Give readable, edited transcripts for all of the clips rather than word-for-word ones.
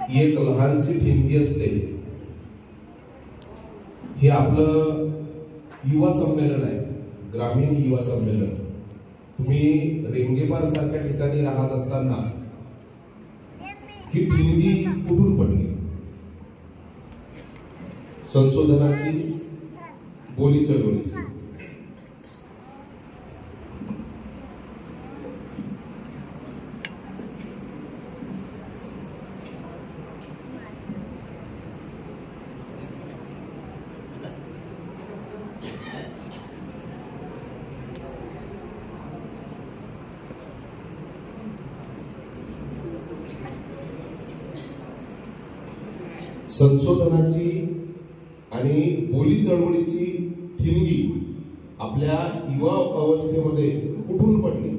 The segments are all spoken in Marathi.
एक लहानशी ठिणगी असते. हे आपलं युवा संमेलन आहे, ग्रामीण युवा संमेलन. तुम्ही रेंगेपार सारख्या ठिकाणी राहत असताना ही ठिणगी कुठून पडली? संशोधनाची, बोली चळवळीची. संशोधनाची आणि बोली चळवळीची ठिणगी आपल्या युवा अवस्थेमध्ये कुठून पडली?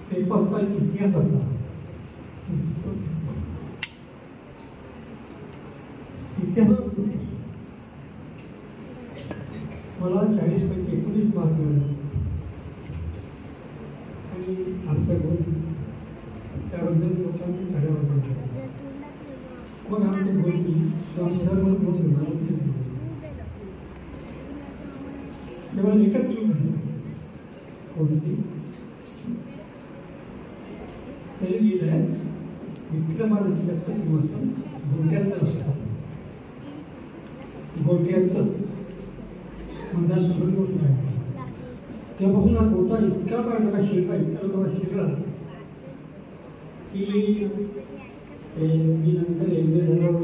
पेपरचा इतिहास असला, इतिहास मला 40पैकी 19 मार्क मिळाले आणि आमच्या त्याबद्दल लोकांनी कार्यावर पडले. मग आमच्या गोष्टी सर म्हणून बोलतो तेव्हा एकच चूक आहे. कोणती? तरी लिहिलं आहे विक्रमादित्याचं सिंहासन गोट्याचं असतं. गोट्याचं म्हणजे सुरू गोष्ट आहे. तेव्हापासून हा गोटा इतका बाळगला शिरला, इतका लोकांना शिरला की मी नंतर MA झाल्यावर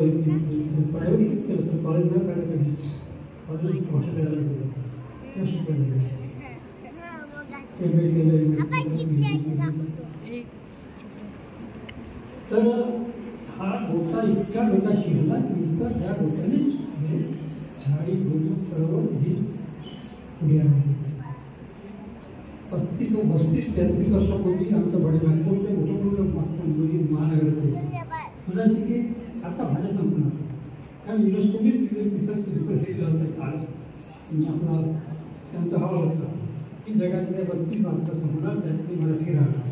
प्रायव्हेटच केलं असतं. कॉलेज नाही काढलं कधीच. कॉलेज भाषा करायला गेलं त्या शिकायला गेलं. MA केलं. तर हा गोटा इतका मोठा शिरला की इतका त्या गोट्याने झाडी बोली चळवळ ही पुढे आणली. 35-33 वर्षापूर्वी आमच्या वडिलांनी ते मोठं महानगराचे म्हणायचे की आता भाज्या संपणार, कारण युनेस्कोने हे लावतात आपला त्यांचा हा होता की जगातल्या 32 भाषा संपणार, त्यातली मराठी राहणार.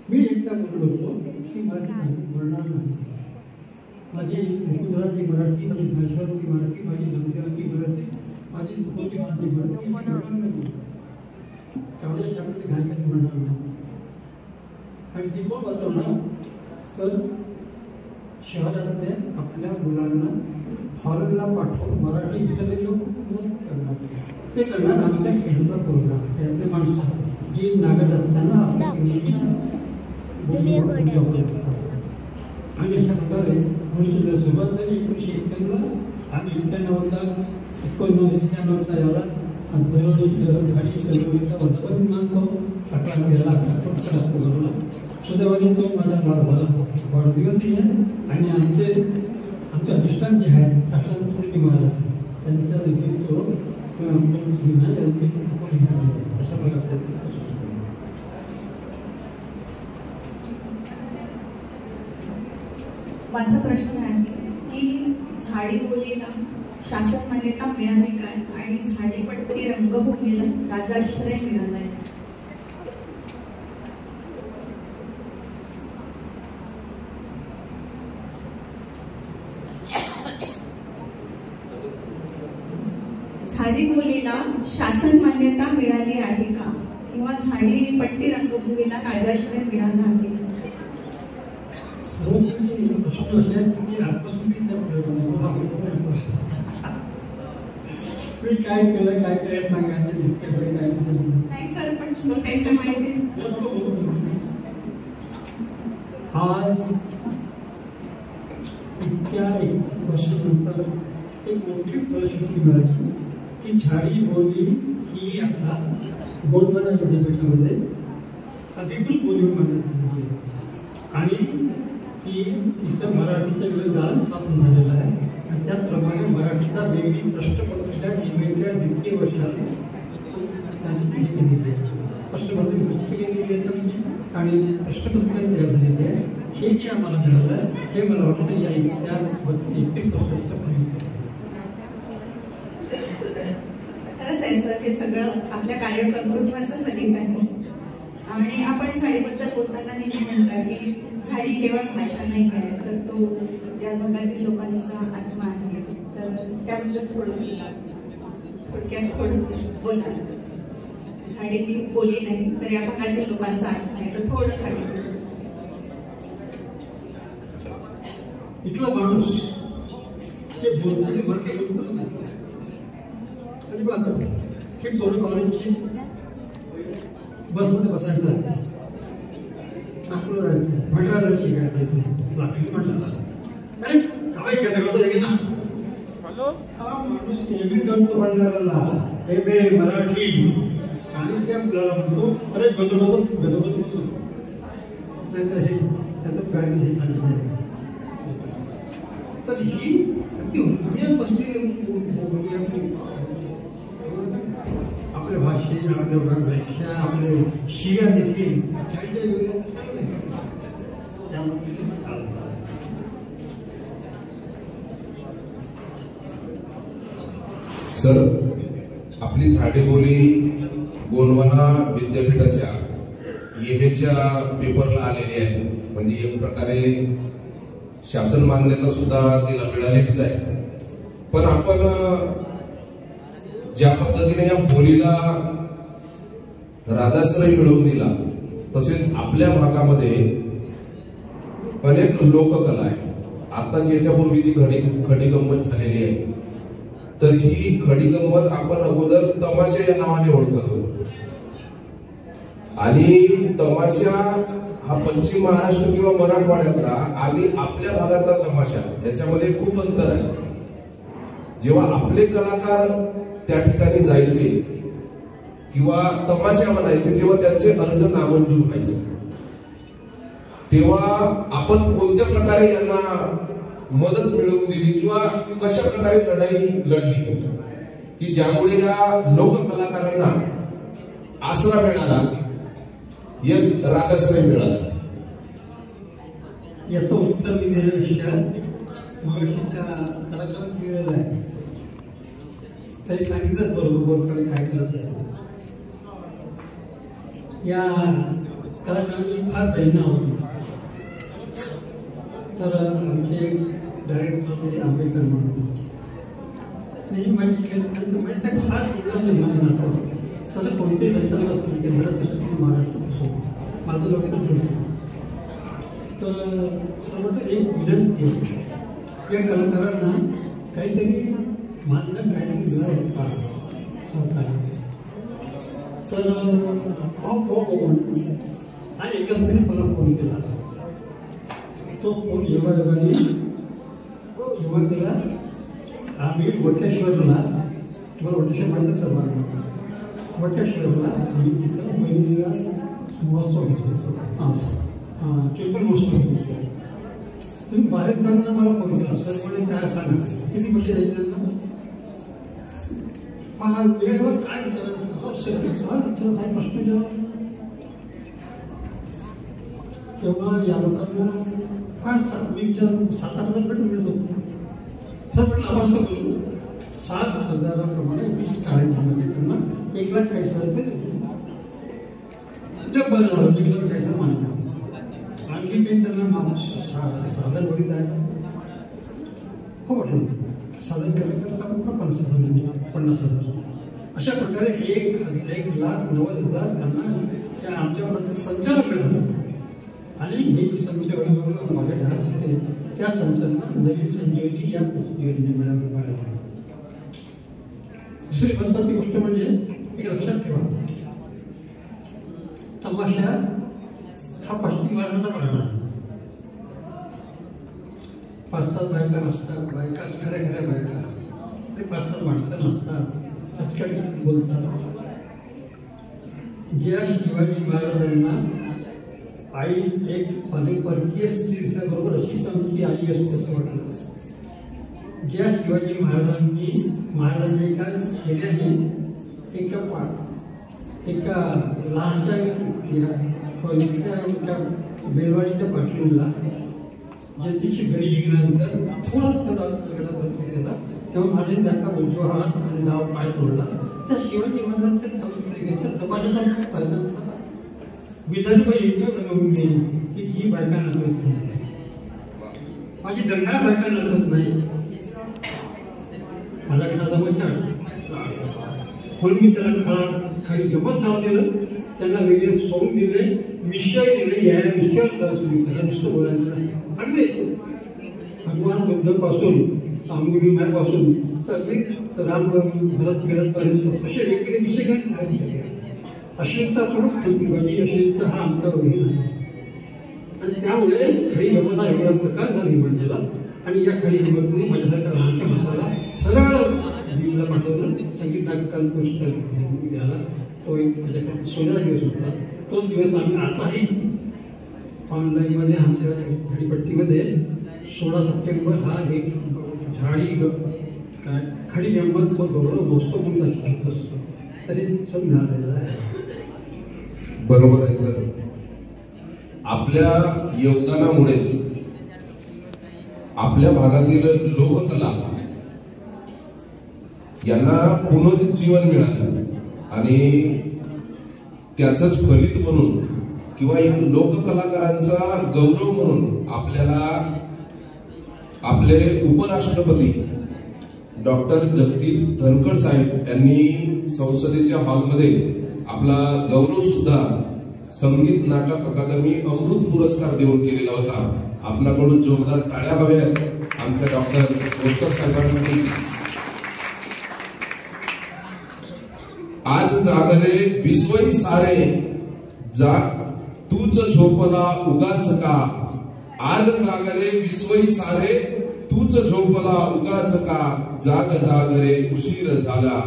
मी एकदा बोललो होतो की मराठी बोलणार नाही. माझी मुकुंदराची मराठी, माझी भाषाची मराठी, माझी नमस्काराची मराठी, माझी मुकुंदी मराठी मराठी तेवढ्या शब्दात घालण्याची म्हणणार नाही. आणि ती कोण बसवणार? तर शहरातल्या आपल्या मुलांना फॉरेनला पाठवून मराठी सगळे लोक करणार. ते करणार आमच्या खेळाचा प्रोग्राम. त्यातले माणसं जी नागत असताना आणि अशा प्रकारे सुरुवात झाली 1991ला आणि 91-92 याला दरवर्षी चळवळीचा वर्धमान मानतो. 11 गेला 11 सुदैवाने तो माझा वाढदिवसही आहे आणि आमचे अधिष्ठान जे आहे अक्षर महाराज त्यांच्या देखील तो अशा प्रकारचे. माझा प्रश्न आहे की झाडी बोलीला शासन मान्यता मिळाली काय आणि झाडीपट्टी रंगभूमीला राज्याश्रय मिळालाय? झाडी बोलीला शासन मान्यता मिळाली आहे का किंवा झाडीपट्टी रंगभूमीला राज्याश्रय मिळाला आहे का? प्रश्न असे आहे की आजपासून मी काय केलं काय काय सांगायचं दिसते काय सरपंच त्याच्या माहिती. आज इतक्या 1 वर्षानंतर एक मोठी फलश्रुती मिळाली की झाडी बोली ही आता गोंडवाना विद्यापीठामध्ये अधिकृत बोली मानण्यात आली आहे आणि ती इथं मराठीचं विधान स्थापन झालेलं आहे. आणि त्याचप्रमाणे मराठीचा वेगळी प्रश्नपत्रिका वेगवेगळ्या द्वितीय वर्षात त्यांनी देतात आणि प्रश्नपत्रिका तयार झालेली आहे. हे जे आम्हाला मिळालं आहे हे मला वाटतं या 21 वर्षाच्या खरंच आहे सर, हे सगळं आपल्या कार्यकर्तृत्वाचं फलित आहे. आणि आपण झाडीबद्दल बोलताना नेहमी म्हणतात की झाडी केवळ भाषा नाही आहे, तर तो त्या भागातील लोकांचा आत्मा आहे. तर त्याबद्दल थोडक्यात थोडंसं बोला. झाडी ही बोली नाही, तर या भागातील लोकांचा आत्मा आहे, तर थोडं झाडी. इथला माणूस जे बोलतो मला काही कसं नाही अजिबात. हे दोन कॉलेजची बसमध्ये बसायचं, नागपूरला जायचं, भंडारा जायची काय काय कथेला ना माणूस एम ए करतो भंडाराला, एम ए मराठी, आणि त्या मुलाला म्हणतो अरे गदोगद बसतो. हे त्याचं कार्य हे चालू आहे. तर ही अगदी बसली आपल्या भाषेत, आपल्या व्याख्या, आपले शिव्या देखील सर, आपली झाडेबोली गोंडवाना विद्यापीठाच्या एमएच्या पेपरला आलेली आहे. म्हणजे एक प्रकारे शासन मान्यता सुद्धा तिला मिळालीच आहे. पण आपण ज्या पद्धतीने या बोलीला राजाश्रय मिळवून दिला, तसेच आपल्या भागामध्ये अनेक लोककला आहे. आताच याच्यापूर्वी जी खडी गंमत झालेली आहे, तर ही खडी गंमत आपण अगोदर तमाशा या नावाने ओळखत होतो. आणि तमाशा हा पश्चिम महाराष्ट्र किंवा मराठवाड्यातला आणि आपल्या भागातला तमाशा याच्यामध्ये खूप अंतर आहे. जेव्हा आपले कलाकार त्या ठिकाणी जायचे किंवा तमाशा म्हणायचे, तेव्हा त्यांचे अर्ज नामंजूर व्हायचे. तेव्हा आपण कोणत्या प्रकारे यांना मदत मिळवून दिली किंवा कशा प्रकारे लढाई लढली की ज्यामुळे या लोक कलाकारांना आसरा मिळाला, एक राजाश्रय मिळाला. याचं उत्तर मी देण्यापेक्षा मगाशीच्या कलाकारांना दिलेलं आहे. तरी सांगितलंच बरोबर काय करत आहे. या कलाकारांची फार दैना होती. तर आमचे डायरेक्टर आंबेडकर म्हणून नाही माहिती फार नाटक तसं कोणतेही संचालक असतील केंद्रात कसं महाराष्ट्र असो माझं लोकांना जोडतं. तर सर्वात एक विनंती आहे या कलाकारांना काहीतरी मानधन काहीतरी दिलं सरकार. तर आणि एकच तरी मला फोन केला. तो फोन योगायोगाने केव्हा केला, आम्ही वटेश्वरला, तुम्हाला वटेश्वर माहिती सर्वांना, वटेश्वरला आम्ही तिथं वेगवेगळा महोत्सव घेतला, चिपल महोत्सव घेतला. तुम्ही बाहेर जाताना मला फोन केला, सर म्हणे काय सांगा किती पैसे द्यायचे त्यांना, फार वेळेवर काय विचारायचं प्रश्न विचारा. तेव्हा या लोकांना फार मी विचार 7-8 हजार भेटून मिळत होतो. सर म्हटलं आपण असं बोलू 7,000प्रमाणे 20-40 त्यांना 1,40,000 देतो. बरं झालं 1,40,000 मानलं. आणखी काही त्यांना साधन वगैरे द्यायला हो म्हटलं साधन केलं तर 50,000 अशा प्रकारे 1,90,000 त्यांना आमच्यापर्यंत संचालक मिळालं. आणि हे जे संच हळूहळू माझ्या घरात होते त्या संचांना नवीन संजीवनी या योजने मिळाली. दुसरी महत्वाची गोष्ट म्हणजे एक लक्षात ठेवा, तमाशा हा पश्चिम महाराष्ट्राचा भाग आहे. 5-7 बायका नसतात, बायका खऱ्या बायका, ते 5-7 माणसं नसतात, आजकाल बोलतात. ज्या शिवाजी महाराजांना आई एक परकीय स्त्रीबरोबर अशीच आमची आई असते असं वाटलं. ज्या शिवाजी महाराजांनी एका खेड्याने एका लहानशा कॉलेजच्या बेलवाडीच्या पाठीला जयंतीची घरी गेल्यानंतर थोडा त्याला सगळा बंद केला तेव्हा माझे त्याचा उजवा हात आणि डाव पाय तोडला. त्या शिवाजी महाराजांच्या तमाशाचा विदर्भ इतकं रंगवून गेली की जी बायका नकळत नाही, माझी दंडार बायका नकळत नाही. मला एखादा विचार म्हणून मी त्याला खाली गमत नाव दिलं, त्यांना वेगळे सोडून दिले, विषय दिले, या विषयावर सुरू करा, नुसतं बोलायचं. अगदी भगवान बुद्धपासून आंबुलीमापासून राम भरत पर्यंत असे वेगवेगळे विषय काय तयार केले. अश्लीलता प्रमुख संस्कृती, अश्लीलता हा आमचा अभिमान आहे आणि त्यामुळे खरी गमता एवढा प्रकार झाला निर्माण झाला. आणि या खरी गमतमध्ये माझ्यासारखा लहानचा मसाला सरळ दिवला पाठवलं. संगीत नाटकाला पुरस्कार मिळाला. तो एक माझ्याकडे 16 दिवस होता. तोच दिवस आम्ही आताही ऑनलाईनमध्ये आमच्या झाडीपट्टीमध्ये 16 सप्टेंबर हा एक झाडी काय खरी गंमतचा गौरव मोजतो म्हणून घेत असतो. तरी सण मिळालेला आहे. बरोबर आहे सर. आपल्या योगदानामुळेच आपल्या भागातील लोककला यांना पुनरुज्जीवन मिळालं आणि त्याचंच फलित म्हणून किंवा लोककलाकारांचा गौरव म्हणून आपल्याला आपले उपराष्ट्रपती डॉक्टर जगदीप धनखड साहेब यांनी संसदेच्या हॉलमध्ये आपला गौरव सुद्धा संगीत नाटक अकादमी अमृत पुरस्कार देऊन केलेला होता. आपल्याकडून जोरदार टाळ्या हव्यात आमच्या डॉक्टर धनखड साहेबांसाठी. आज जागले विश्वही सारे तूच झोपला उगाच का. आज जागले विश्वही सारे तूच झोपला उगाच का. जाग जाग रे उशीर झाला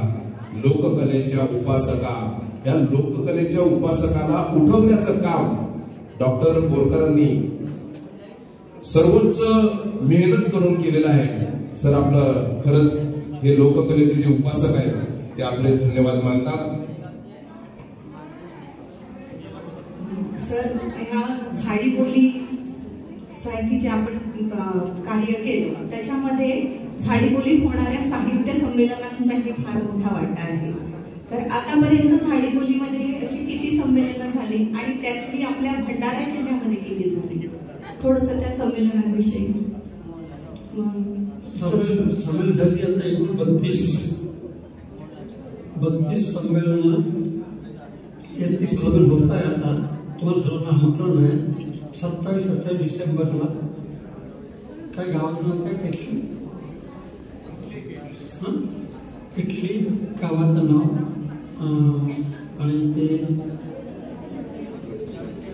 लोककलेच्या उपासका. या लोककलेच्या उपासकाला उठवण्याचं काम डॉक्टर बोरकरांनी सर्वोच्च मेहनत करून केलेलं आहे. सर आपलं खरंच हे लोककलेचे जे उपासक आहेत ते आपले धन्यवाद मानतात. सर ह्या झाडी बोली साठी जे आपण कार्य केलं त्याच्यामध्ये झाडी बोलीत होणाऱ्या साहित्य संमेलनांसाठी फार मोठा वाटा आहे. तर आतापर्यंत झाडी बोलीमध्ये अशी किती संमेलनं झाली आणि त्यातली आपल्या भंडारा जिल्ह्यामध्ये किती झाली, थोडंसं त्या संमेलनांविषयी. संमेलन झाली आता एकूण 32 संमेलन 33 संमेलन होत आहे. आता तुम्हाला सर्वांना आमंत्रण आहे 27-28 डिसेंबरला. काय गावाचं नाव काय केटली किटली गावाचं नाव आणि ते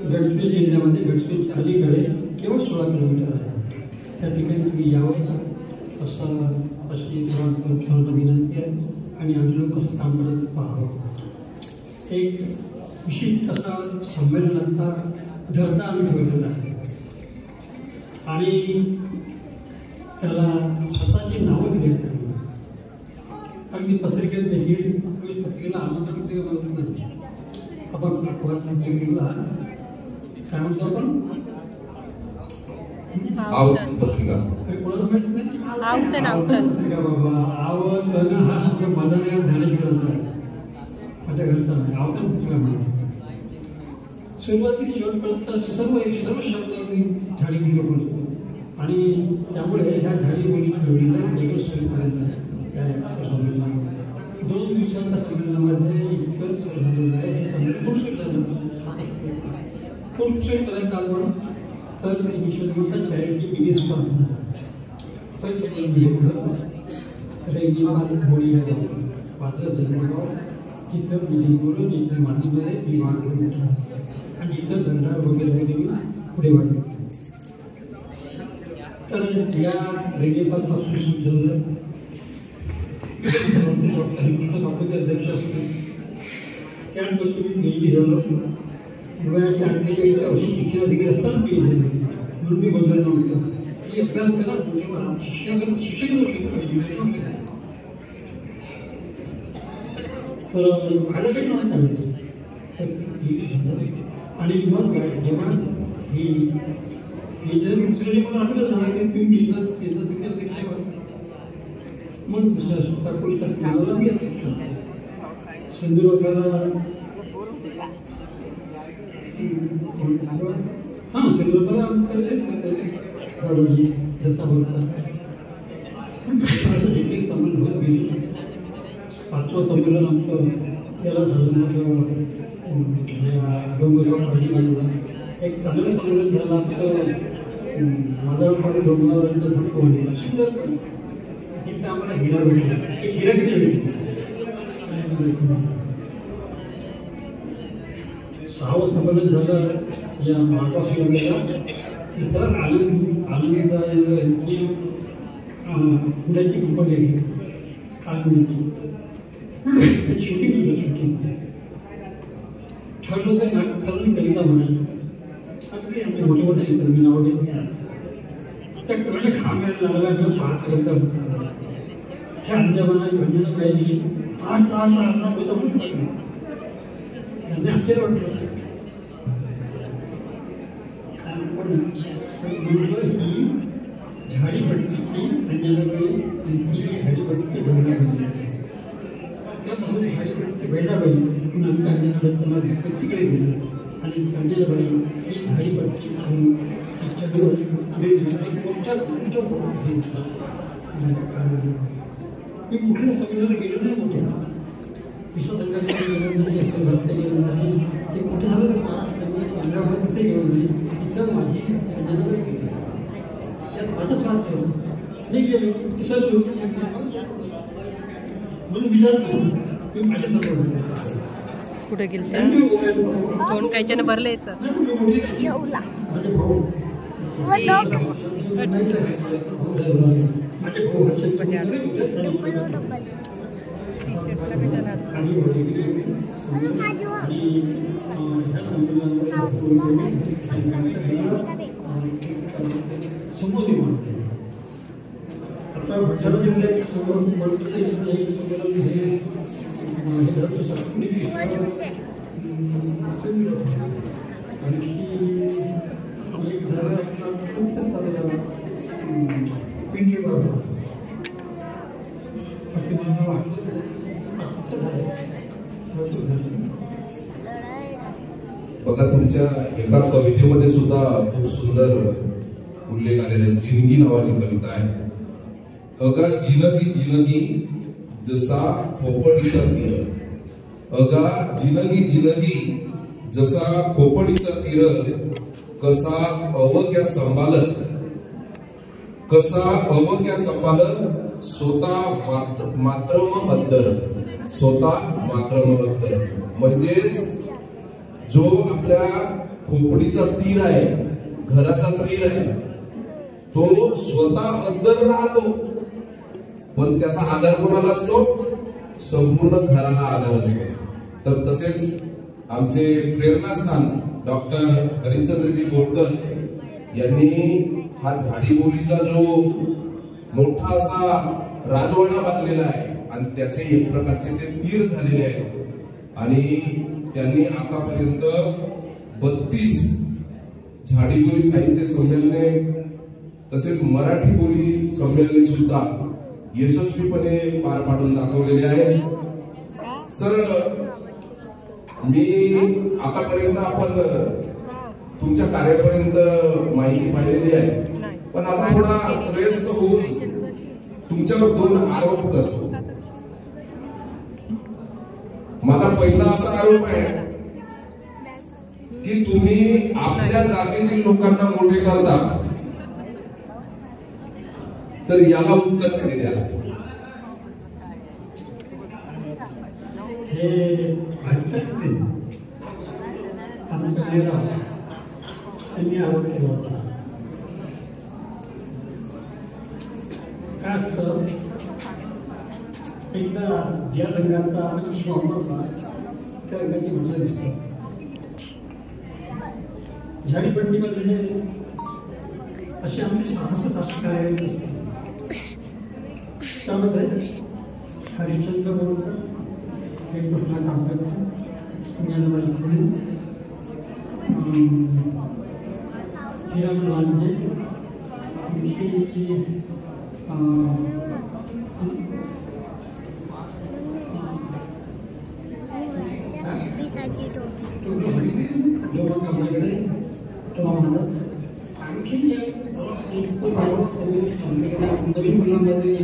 गडचिरोली जिल्ह्यामध्ये गडचिरोलीच्या अलीकडे केवळ 16 किलोमीटर आहे. त्या ठिकाणी तुम्ही यावं अशी सर्वांना विनंती आहे आणि आम्ही लोक कसं काम करत पाहावं. एक विशिष्ट असा संमेलनाचा धर्ता आम्ही ठेवलेला आहे आणि त्याला स्वतःची नावं दिली आहेत. अगदी पत्रिकेत देखील पत्रिकेला आमंत्रण बोलत नाही आपण पत्रिकेला काय म्हणतो आपण पत्रिका बाबा आवतन हा माझा नाही ज्ञानेश्वरांचा आहे, माझ्या घरचा नाही. आवतन पत्रिका म्हणतो. सुरुवाती शेवटपर्यंत सर्व शब्द मी झाडी बोली बोलतो आणि त्यामुळे ह्या झाडी बोली जोडीला वेगळं स्वरूप आलेलं आहे. त्या संमेलनामध्ये 2 दिवसांच्या संमेलनामध्ये इतकं सर झालेलं आहे. हे संमेलन खूप सुरू झालं खूप सुरू करायचं आपण तर विश्वविद्यालयात चॅरिटी बिगिन्स फ्रॉम रेंगीपाल होळी आहे माझं जन्मगाव. तिथं बिल्डिंग बोलून इथं मातीमध्ये मी वाढवून उठला आणि इथं दंडार वगैरे वगैरे मी पुढे वाढलो. तर या रेंगीपालपासून सुरू झालं अध्यक्ष असतो त्यापासून मी पीएचडी झालो. 1948 वर्षी शिक्षणाधिकारी असताना पीएचडी झाली म्हणून मी बदल नव्हतं की अभ्यास करा शिक्षण तर खाण्याकडे नव्हतं त्यावेळेस. आणि मग जेव्हा ही जर उचलली मला आपल्याला सांगा की तुम्ही केलं मग सरपोलीचा सिंधुदुर्गाला हां सिंधुदुर्गाला दादाजी जसा बोलता असं एक संमेलन होत गेली. 5वं संमेलन आमचं याला झालं डोंगरगाव पार्टीला एक चांगलं संमेलन झालं आमचं माधवपाडी डोंगरावर धडकवणी सुंदर तिथे आम्हाला हिरा भेटला एक हिरा किती भेटली. 6वं संमेलन झालं या मार्गदर्शक योजनेला तिथं आनंद यांची पुण्याची कंपनी आहे आनंदची शूटिंग सुद्धा शूटिंग ठरलं तर नाटक चालू कविता म्हणायची अगदी आमचे मोठे मोठे मी नाव घेत त्या कविता खांब्याला लागला किंवा पाहत करता हे अंजमाना भंजना पाहिजे आता बोलता म्हणतात त्यांनी आश्चर्य वाटलं ही झाडीपट्टीची अंजनाबाई ही झाडीपट्टीची बहिणाबाई त्यापासून झाडीपट्टीची बहिणाबाई म्हणून आम्ही अंजनाबाईचं नाव घेतलं तिकडे गेलो आणि अंजनाबाई ही झाडीपट्टी घेऊन तिच्याजवळ पुढे मी कुठल्या संमेलनाला गेलो नाही मोठे विश्व संघटनेला गेलो नाही अखिल भारतीय गेलो नाही ते कुठे झालं तर महाराष्ट्रात अंगावर तिथे गेलो नाही तिथं माझी अंजनाबाई गेली त्यात माझं स्वार्थ ठेवलं नाही गेलो किसा सुरू म्हणून विचारतो तुम्ही माझ्यासमोर कुठे गेलं तोंड कायच्यानं भरलं याचं माझे भाऊ आता भंडारा जिल्ह्याच्या समोर बघा तुमच्या एका कवितेमध्ये सुद्धा खूप सुंदर उल्लेख आलेला आहे. जिंदगी नावाची कविता आहे. अगा जिनगी जिनगी जसा खोपडीचा तीर, अगा जिनगी जिनगी जसा खोपडीचा तीर, कसा अवग्या संभालत, कसा अवग्या संभालत स्वतः मात्रम अद्दर, स्वतः मात्रम अद्दर. म्हणजेच जो आपल्या खोपडीचा तीर आहे, घराचा तीर आहे, तो स्वतः अद्दर राहतो, पण त्याचा आधार कोणाला असतो? संपूर्ण घराला आधार असतो. तर तसेच आमचे प्रेरणास्थान डॉक्टर हरिश्चंद्रजी बोरकर यांनी हा झाडीबोलीचा जो मोठा असा राजवाडा बांधलेला आहे आणि त्याचे एक प्रकारचे ते तीर झालेले आहे आणि त्यांनी आतापर्यंत 32 झाडीबोली साहित्य संमेलने तसेच मराठी बोली संमेलने सुद्धा यशस्वीपणे पार पाडून दाखवलेले आहे. सर, मी आतापर्यंत आपण तुमच्या कार्यापर्यंत माहिती पाहिलेली आहे, पण आता थोडा त्रयस्थ होऊन तुमच्यावर 2 आरोप करतो. माझा पहिला असा आरोप आहे की तुम्ही आपल्या जातीतील लोकांना मोठे करता, तर याला उत्तर काय द्या? हे त्यांनी आरोप केला होता. काय असतं, एकदा ज्या रंगाचा विश्व वापरला त्या रंगाची भाषा दिसते. झाडीपट्टीमध्ये अशी आमची 66 कार्यालय असते. त्यामध्ये हरिश्चंद्र बोरकर, हे कृष्णा कांबळे, ज्ञानबाई खुले, हिरण लांजे आणखी नवीन मुलांमध्ये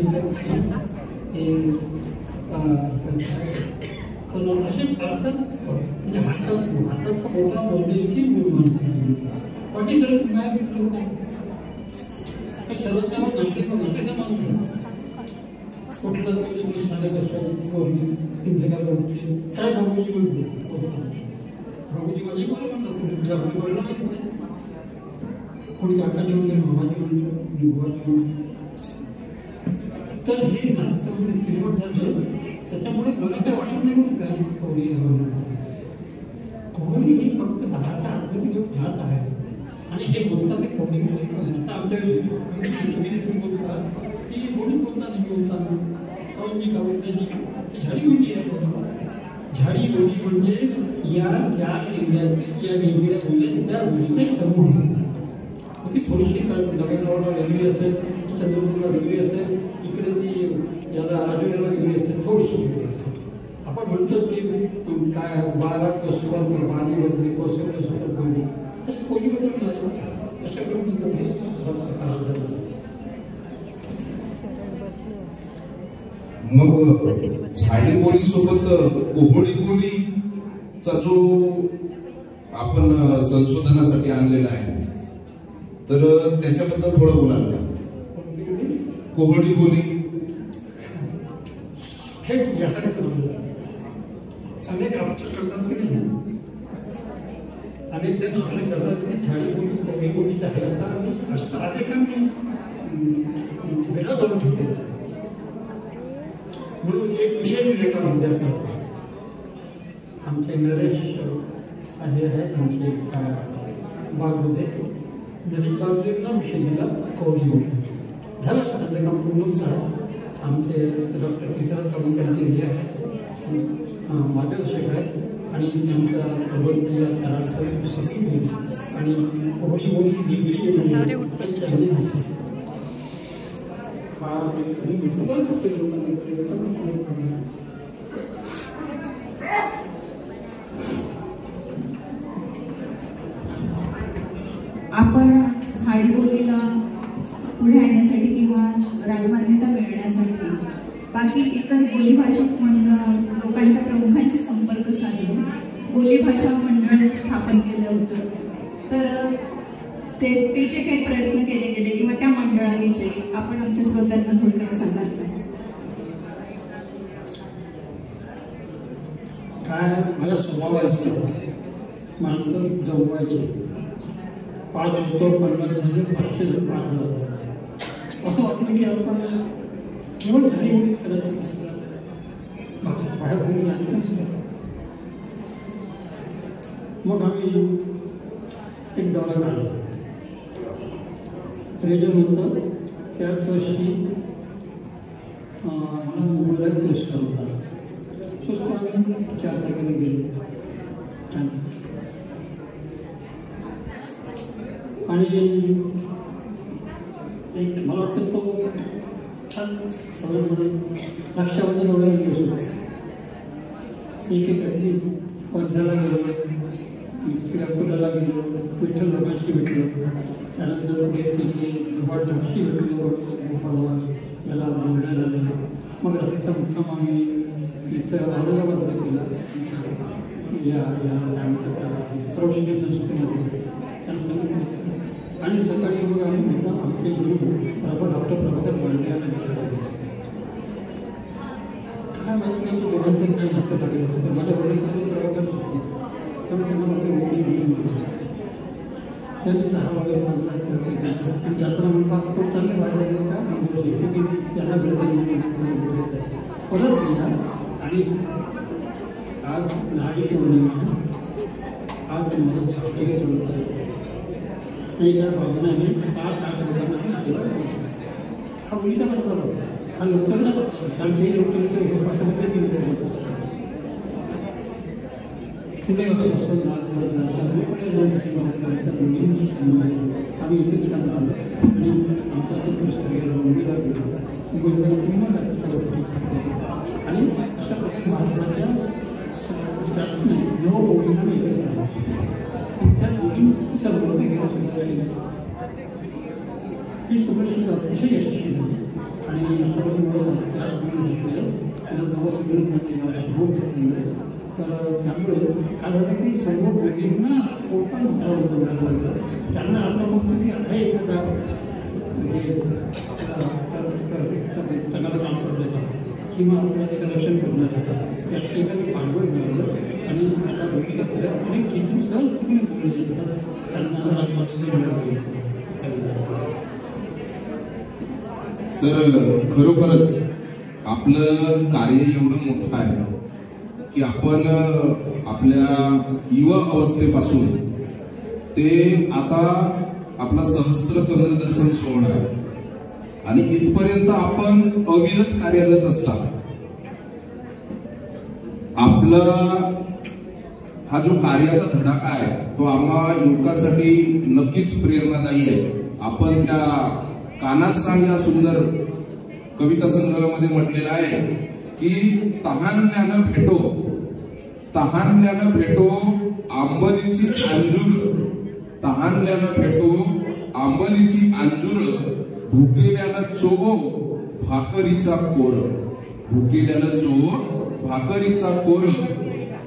तर असे फारसं म्हणजे हाताचा मोठा बोलण्याची माणसं बाकी सर्व काय सर्वात तेव्हा नाट्य मानतो कुठलं तुम्ही साडे काय बाबूजी म्हणते बाबूजी माझे मला म्हणतात बोलला कोणी काकाजी म्हणले मामाजी म्हणतो कोणी बुवाजी म्हणतो. तर हे नाटकामध्ये चिरवट झालं त्याच्यामुळे मला काय वाटत नाही म्हणून काय कोहली ही फक्त 10च्या आतमध्ये घेऊन जात आहे आणि हे बोलतात ते कोहली आता आमच्या बोलतात की कोणी बोलतात नाही बोलतात कवनी कविताची झाडी बोलली आहे. झाडी बोली म्हणजे या 4 जिल्ह्याच्या वेगवेगळ्या बोलल्या त्या बोलीचा एक समूह आहे. ती थोडीशी नगरगावला वेगळी असेल चंद्रपूरला वेगळी असेल इकडे ती याला राजूला वेगळी असेल थोडीशी वेगळी असेल. आपण म्हणतो की काय 12 कोसकर बारी बदली कोसकर बोलली तशी कोणी बदल झालं अशा करून हे मग झाडी बोली सोबत कोहळी बोलीचा जो आपण संशोधनासाठी आणलेला आहे तर त्याच्याबद्दल थोडं बोलाल का? कोहळी बोली थेट यासाठी अनेक आमच्या करतात की नाही अनेक जण आपले करतात की ठाणे बोली कोहळी बोलीचा हे असता अनेकांनी वेगळा धरून ठेवलेला म्हणून एक विषय दिले का विद्यार्थ्यांना आमचे नरेश हे आहेत आमचे बागमध्ये नरेश विषय दिला कोहळी बोली झालं त्याचं काम पूर्ण झालं. आमचे डॉक्टर किशोर सावंत हे आहेत मार्गदर्शक आहेत आणि त्यांचा प्रबंध आणि कोहळी बोली आपण झाडी बोलीला पुढे आणण्यासाठी किंवा राजमान्यता मिळण्यासाठी बाकी इतर बोलीभाषिक मंडळ लोकांच्या प्रमुखांशी संपर्क साधून बोलीभाषा मंडळ स्थापन केलं होतं. तर ते जे काही प्रयत्न केले गेले किंवा त्या मंडळाविषयी आपण आमच्या श्रोत्यांना थोडक्यात सांगाल का? काय माझा स्वभाव असतो माणसं जमवायचे 5 होतो 50 झाले 500 जण 5000 असं वाटलं की आपण केवळ झाडी बोलीच करायचं बाहेर बोलून आणलंच नाही. मग आम्ही एक दौरा काढला रेडिओ नंतर त्याच वर्षी मला मुंबईला पुरस्कार होता. स्वस्त आम्ही 4 तारखेला गेलो आणि एक मला वाटतं तो छान साधारणपणे रक्षाबंधन वगैरे दिवस होता. एक अगदी वर्ध्याला गेलो इकडे अकोल्याला गेलो विठ्ठल लोकांशी भेटलो त्यानंतर पुढे तिकडे जवळ ढाकशी भेटलो याला बोलण्यात आलं. मग रस्त्याचा मुक्काम आम्ही इथं औरंगाबादला केला याला काय म्हणतात प्रौढ संस्थेमध्ये त्यांना सांगितलं आणि सकाळी मग आम्ही मुद्दाम आमचे गुरु डॉक्टर प्रभाकर पांडे यांना भेटायला गेलो. काय माहिती आमच्या दोघांचं काही नाटक लागेल होतं. माझ्या वडिलांकडे प्रभाकर होते त्यामुळे त्यांना म्हटलं त्यांनी 10 वगैरे वाजला आणि जाताना म्हणतात खूप चांगले वाढले गेले का त्यांना भेटायचं परत घ्या आणि आज नाडी पौर्णिमा आज तुम्हाला एका भावनाने 7-8 लोकांना हा मुलीचा बसला हा लोकांना बसला कारण ते लोक तिथे असं आम्ही इथेच काम आलो आणि आमचा तो पुरस्कार गेला मुंबईला गेलो आणि अशा प्रकारे महाराष्ट्राच्या जास्त नाही 9 मुलींना वेगळेच आहे आणि त्या मुलींची सर्व गेलं ही सगळं सुद्धा अतिशय यशस्वी झाली आणि आतापर्यंत मला त्या सगळं त्याला नवं सगळं तर त्यामुळे काय झालं की सर्व मुलींना ओपन जमलं लागलं त्यांना आपलं मग तुम्ही आहे एखादा चांगलं काम करण्याचा किंवा आपल्याला रक्षण करण्याचा त्याचं एखादं भांडवल मिळालं आणि आता बघितलं आणि किती सहज तुम्ही बोलले येतात त्यांना मिळालं. सर खरोखरच आपलं कार्य एवढं मोठं आहे की आपण आपल्या युवा अवस्थेपासून ते आता आपला सहस्त्र चंद्रदर्शन सोहळा आहे आणि इथपर्यंत आपण अविरत कार्यरत असतात. आपला हा जो कार्याचा धडाका आहे तो आम्हा युवकांसाठी नक्कीच प्रेरणादायी आहे. आपण त्या कानात सांग या सुंदर कविता संग्रहामध्ये म्हटलेलं आहे की तहानल्यानं भेटो तहानल्यानं भेटो आंबलीची अंजूर तहानल्यानं भेटो आंबलीची अंजूर भुकेल्यानं चो भाकरीचा कोर भुकेल्यानं चो भाकरीचा कोर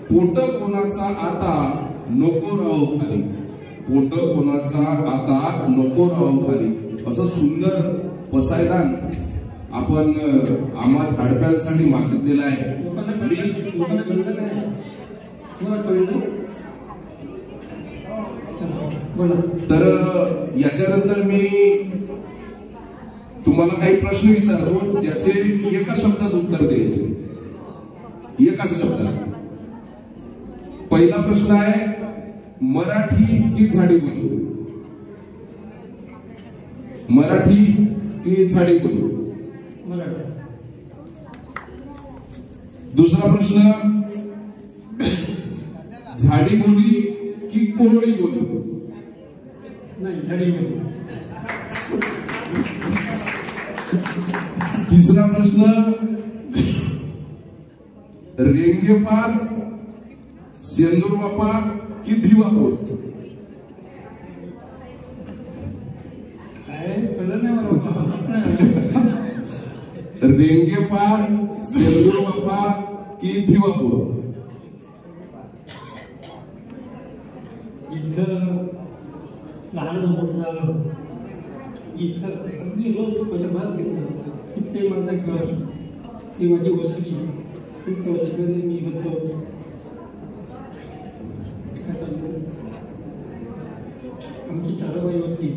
पोट कोणाचा आता नको राहो खाली पोट कोणाचा आता नको राहो खाली असं सुंदर पसायदान आपण आम्हा झाडप्यांसाठी मागितलेलं आहे. तर याच्यानंतर मी तुम्हाला काही प्रश्न विचारतो ज्याचे एका शब्दात उत्तर द्यायचे. एका शब्दात. पहिला प्रश्न आहे मराठी की झाडीबोली मराठी की झाडीबोली. दुसरा प्रश्न झाडीबोली की कोहळी बोली. नाही झाडीबोली. तिसरा प्रश्न रेंगेपार सेंदूर बापा की भिवापूर. रेंगेपार सेंदूर बापा की भिवापूर. इथं लहान मोठं झालं इथं अगदी रोज माझ्या भात घेतलं ते माझं घर ती माझी वसरी त्या वसरीमध्ये मी होतो. आमची ताराबाई होती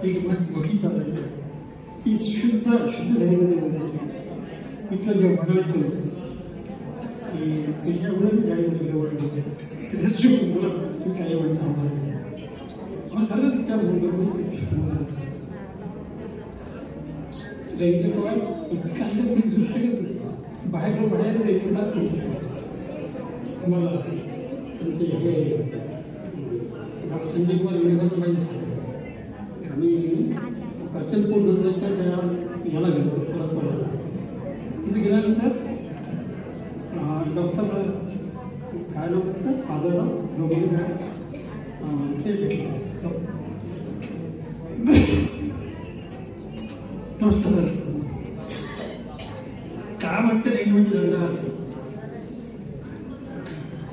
ती मोठी चालायची ती शुद्ध झालेमध्ये बोलायची. तिथलं जे म्हणायचो की त्याच्यामुळे गाडी वडले त्याच्यात शिकून बोला तुम्ही काय म्हणता मग झालं त्या काही दृष्टी बाहेर रेल्वेला मला हे संजय कुमार विवेकानंद पाहिजे आम्ही अचलपूर नंतरच्या त्या याला गेलो परस्पराला. तिथे गेल्यानंतर डॉक्टर काय नाव होतं फादर डोंगरी काय ते भेटलं. नमस्कार सर काय वाटतं रेंगमध्ये लग्न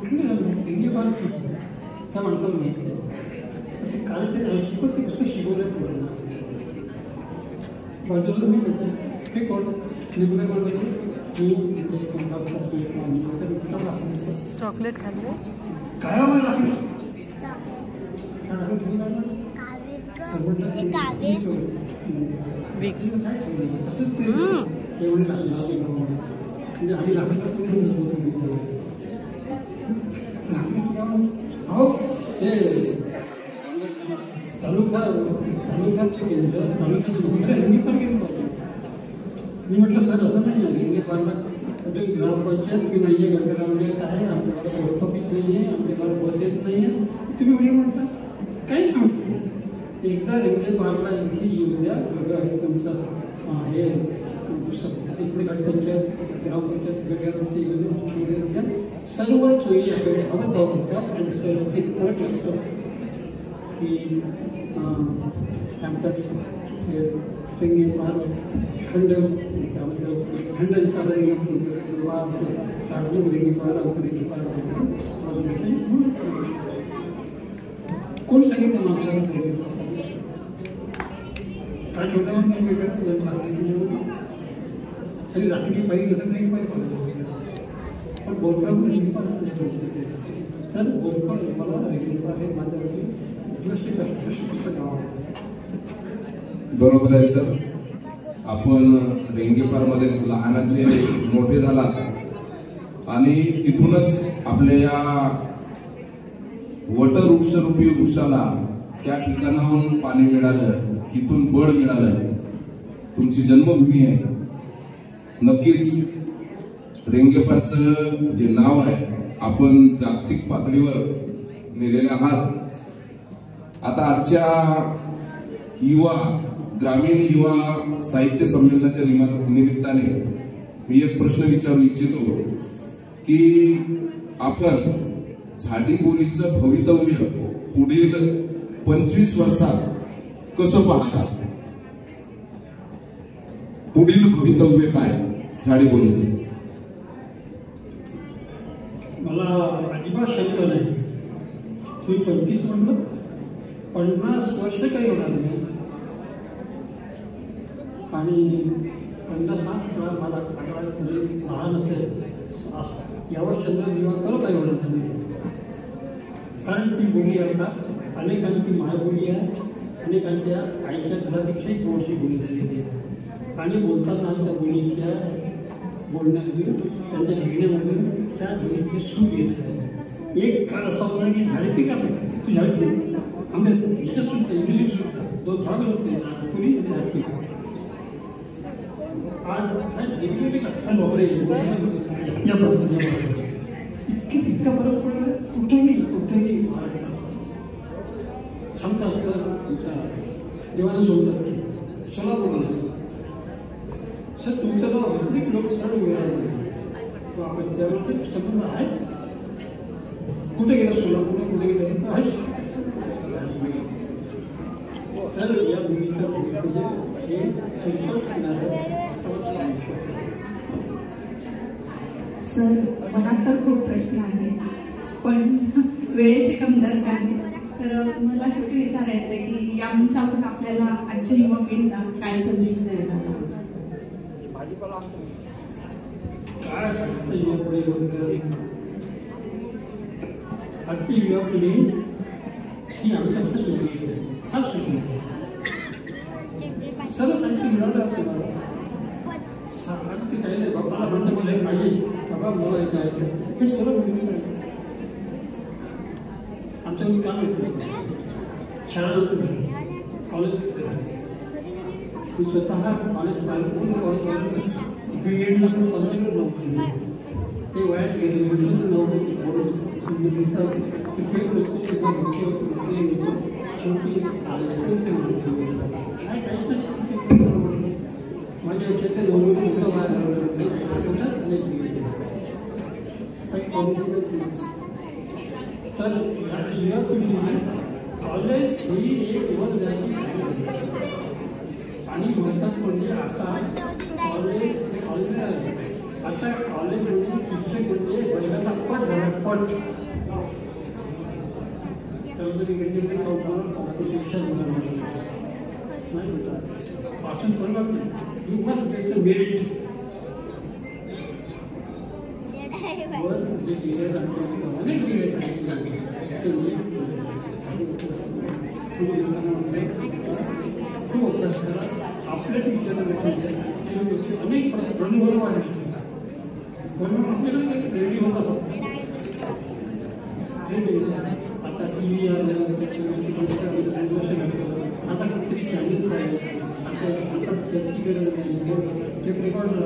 कुठले रेंगे पार त्या माणसाला माहिती आहे कारण ते शिकवत ते कसं शिकवलं बाजूला मी म्हणतो हे कोण निघून चॉकलेट खाल्ले काय आम्हाला तसंच ते म्हणजे आम्ही हो ते तालुक्याचं केंद्र तालुक्याचं मी पण गेलो. मी म्हटलं सर असं नाही आहे रेंगे पारला ग्रामपंचायत की नाही आहे गंगारामध्ये आहे आपल्याला पोस्ट ऑफिस बस नाही आहे, आमच्या गावात बस येत नाही आहे, तुम्ही उद्या म्हणता काही नाही. एकदा रेल्वे पार्कला इथे येऊ द्या, वेगळं आहे तुमचा हे इथले ग्रामपंचायत गड्यावरती मुख्यमंत्री सर्व सोयी हवं जाऊ शकतात. आणि ते तट असतं की त्यांनी खंड खंड साधारण कोण सांगितलं माणसाला काय छोट्या तरी रात्री पाहिजे नसेल तरी पाहिजे पण बोलपाळ तर बोलपाळ मला हे माझ्यासाठी पुस्तक आवडतं. बरोबर आहे सर. आपण रेंगेपारमध्येच लहानाचे मोठे झालात आणि तिथूनच आपल्या या वटवृक्षरूपी वृक्षाला त्या ठिकाणाहून पाणी मिळालं, तिथून बळ मिळालं. तुमची जन्मभूमी आहे. नक्कीच रेंगेपारचं जे नाव आहे आपण जागतिक पातळीवर नेलेले आहात. आता आजच्या युवा ग्रामीण युवा साहित्य संमेलनाच्या निमित्ताने मी एक प्रश्न विचारू इच्छितो की आपण झाडीबोलीचं भवितव्य पुढील 25 वर्षात कसं पाहता? पुढील भवितव्य काय झाडीबोलीचं? मला अजिबात शंका नाही. तुम्ही 25 म्हणलं, 50 वर्ष काही होणार नाही. आणि 50 मला लहान असेल यावर चंद्रविवाह करत काही होणार नाही. कारण ती बोली आता अनेकांची मायबोली आहे, अनेकांच्या आईच्या घरापेक्षाही थोडीशी बोली झालेली आहे. आणि बोलताना त्या बोलीच्या बोलण्यातून त्यांच्या लिहिण्यामधून त्या बोलीचे सूर येत आहे. एक काळ असा होता की झाडे पिका तू झाडे पिक आमच्या याच्यात सुद्धा इंग्लिश सुद्धा दोन भाग होते नागपुरी आणि झाडे आज नोकरी या प्रसंगामध्ये इतका फरक पडला. कुठेही सांगता असतं तुमच्या देवानं सोडतात की सोलापूरला सर तुमचं नाव अनेक लोक सर्व मिळाले आपण त्यावेळेस संबंध आहे. कुठे गेलं सोलापूरला, कुठे गेलं आहे. तर या मुलीच्या हे सर मला तर खूप प्रश्न आहे पण वेळेची कमतरता आहे. तर मला शेवटी विचारायचं आहे की या मंचावरून आपल्याला आजच्या युवा पिढीला काय संदेश द्यायला काय सांगतं युवा पिढी? आजची युवा पिढी ही आमच्याकडे सुचली फार सुचली सर्व साहित्य मिळालं आपल्याला. अगदी काही नाही बाबाला म्हणलं मला हे पाहिजे बाबा मला हे जायचं हे सर्व मिळलं. आमच्याकडे काम येतं शाळानंतर कॉलेज मी स्वतः कॉलेज पाहिलं पूर्ण कॉलेज BEdला पण 15 नोकरी ते वयात गेले म्हटलं तर नोकरी बोलून तिथे लोक तिथं मुख्य शेवटी काय काय माझ्या याच्यात नोकरी मोठं तर युवा पिढी कॉलेज ही एक वर जायची आणि महत्त्वाचं म्हणजे आता कॉलेज आता कॉलेज म्हणजे शिक्षक म्हणजे बैलाचा पट झाला पट. कॉम्पिटिशन नाही बेटा पासून करणार नाही. You must get the merit. अनेक खूप अभ्यास करा. आपल्या टीचरला अनेक अनुभव वाढले म्हणून आपल्याकडे रेडी होता. आता टी व्ही आलं आता किती चॅनल्स आहेत. आता त्याची गरज नाही. टेप रेकॉर्डर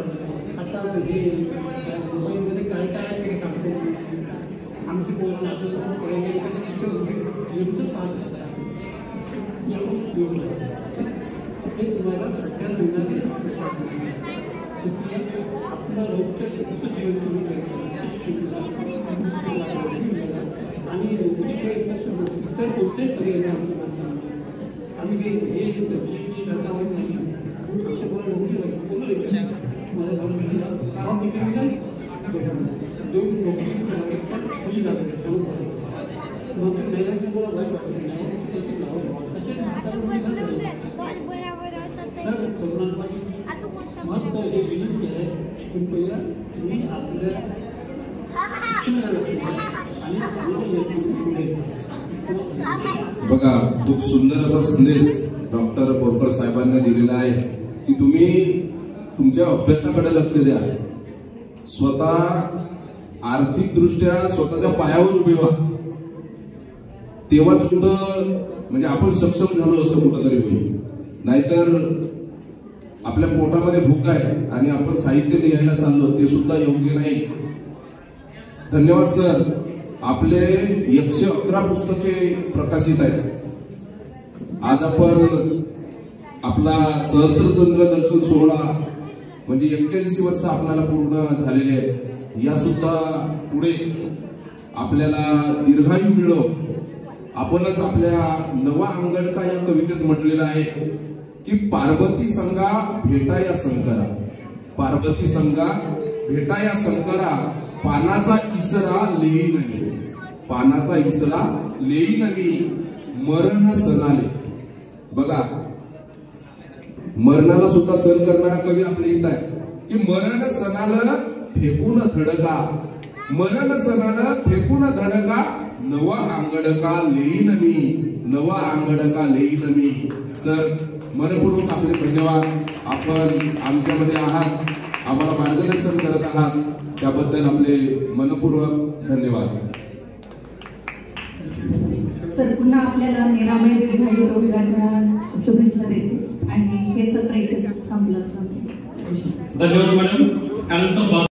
आता हे मोबाईलमध्ये काय काय आहे ते सांगते. आमची पोरांना हे तुम्हाला सगळ्यात मिळणारे आपला रोजच्या आणि इतर कोणत्याही पर्याय आम्ही हे करता होत नाही आमच्या पोरा नोकरी माझ्या घरामध्ये काम दोन नोकरी मग महिलांच्या मला वाईट वाटत नाही महत्व हे विनंती आहे की पहिला तुम्ही आपल्या बघा खूप सुंदर असा संदेश डॉक्टर बोरकर साहेबांनी दिलेला आहे की तुम्ही तुमच्या अभ्यासाकडे लक्ष द्या, स्वतः आर्थिक दृष्ट्या स्वतःच्या पायावर उभे व्हा, तेव्हाच कुठं म्हणजे आपण सक्षम झालो असं कुठंतरी होईल. नाहीतर आपल्या पोटामध्ये भूक आहे आणि आपण साहित्य लिहायला चाललो ते सुद्धा योग्य नाही. धन्यवाद सर. आपले 111 पुस्तके प्रकाशित आहेत. आज आपण आपला सहस्त्रचंद्र दर्शन सोहळा म्हणजे 81 वर्ष आपल्याला पूर्ण झालेले आहेत. या सुद्धा पुढे आपल्याला दीर्घायू मिळो. आपणच आपल्या नवा अंगडका या कवितेत म्हटलेलं आहे की पार्वती संगा भेटा या शंकरा, पार्वती संगा भेटा या शंकरा, पानाचा इसरा लेई नवी, पानाचा इसरा लेई नवी, मरण सणाले. बघा मरणाला सुद्धा सण करणारा कवी आपल्या इथं आहे की मरण सणाला फेकून धडका, मरण सणाला फेकून धडका, नवा अंगडका लेई नवी, नवा अंगडका लेई नवी. सर मनपूर्वक आपले धन्यवाद. आपण आमच्यामध्ये आहात, आम्हाला मार्गदर्शन करत आहात, त्याबद्दल आपले मनपूर्वक धन्यवाद. सर पुन्हा आपल्याला निरामय दीर्घायू रोजगार शुभेच्छा देते आणि हे सत्र इथे संपलं. धन्यवाद मॅडम.